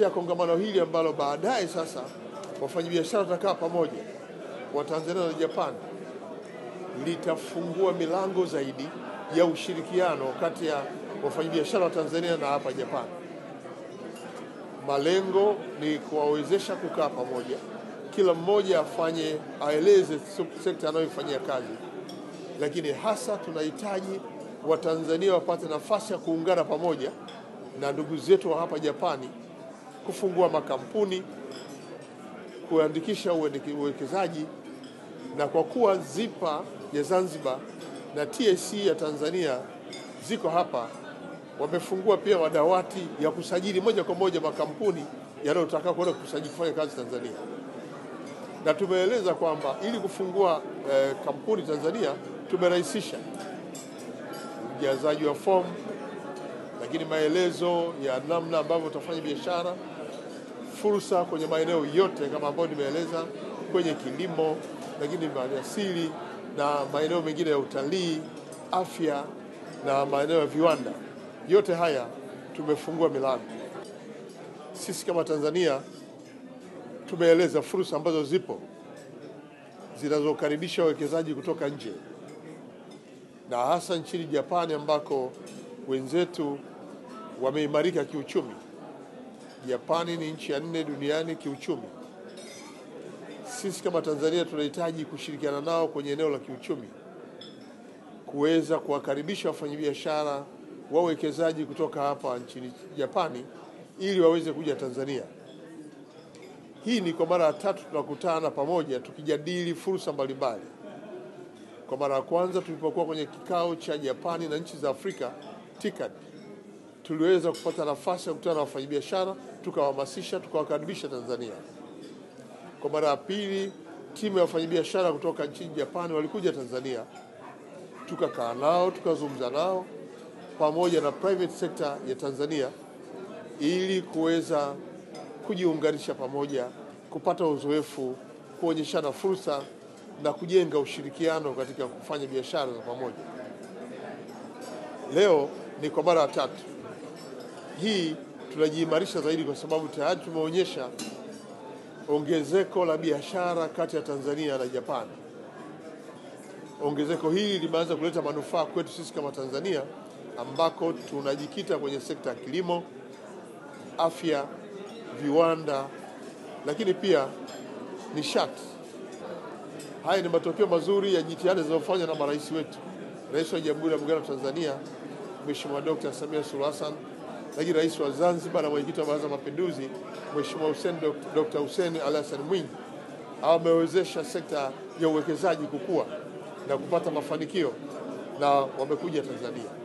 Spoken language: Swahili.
kupitia kongamano hili ambalo baadaye sasa wafanyabiashara watakaa pamoja wa Tanzania na Japan, litafungua milango zaidi ya ushirikiano kati ya wafanyabiashara wa Tanzania na hapa Japan. Malengo ni kuwawezesha kukaa pamoja, kila mmoja aeleze sekta anayofanyia kazi, lakini hasa tunahitaji Watanzania wapate nafasi ya kuungana pamoja na ndugu zetu wa hapa Japani, kufungua makampuni, kuandikisha uwekezaji, na kwa kuwa ZIPA ya Zanzibar na TSC ya Tanzania ziko hapa, wamefungua pia madawati ya kusajili moja kwa moja makampuni yanayotaka kwenda kufanya kazi Tanzania. Na tumeeleza kwamba ili kufungua kampuni Tanzania tumerahisisha ujazaji wa fomu, lakini maelezo ya namna ambavyo utafanya biashara, fursa kwenye maeneo yote kama ambayo nimeeleza, kwenye kilimo, lakini maliasili na maeneo mengine ya utalii, afya na maeneo ya viwanda. Yote haya tumefungua milango. Sisi kama Tanzania tumeeleza fursa ambazo zipo zinazokaribisha wawekezaji kutoka nje, na hasa nchini Japani ambako wenzetu wameimarika kiuchumi. Japani ni nchi ya 4 duniani kiuchumi. Sisi kama Tanzania tunahitaji kushirikiana nao kwenye eneo la kiuchumi, kuweza kuwakaribisha wafanyabiashara, wawekezaji kutoka hapa nchini Japani ili waweze kuja Tanzania. Hii ni kwa mara ya 3 tunakutana pamoja tukijadili fursa mbalimbali. Kwa mara ya kwanza tulipokuwa kwenye kikao cha Japani na nchi za Afrika, TICAD, tuliweza kupata nafasi ya kukutana na wafanyabiashara, tukawahamasisha, tukawakaribisha Tanzania. Kwa mara ya pili, timu ya wafanyabiashara kutoka nchini Japani walikuja Tanzania, tukakaa nao, tukazungumza nao pamoja na private sector ya Tanzania ili kuweza kujiunganisha pamoja, kupata uzoefu, kuonyeshana fursa na kujenga ushirikiano katika kufanya biashara za pamoja. Leo ni kwa mara ya 3. Hii tunajiimarisha zaidi kwa sababu tayari tumeonyesha ongezeko la biashara kati ya Tanzania na Japan. Ongezeko hili limeanza kuleta manufaa kwetu sisi kama Tanzania, ambako tunajikita kwenye sekta ya kilimo, afya, viwanda, lakini pia nishati. Haya ni matokeo mazuri ya jitihada zinazofanywa na marais wetu. Rais wa Jamhuri ya Muungano wa Tanzania Mheshimiwa Dr. Samia Suluhu Hassan, lakini Rais wa Zanzibar na Mwenyekiti wa Baraza la Mapinduzi Mheshimiwa Dr. Hussein Ali Hassan Mwinyi wamewezesha sekta ya uwekezaji kukua na kupata mafanikio, na wamekuja Tanzania.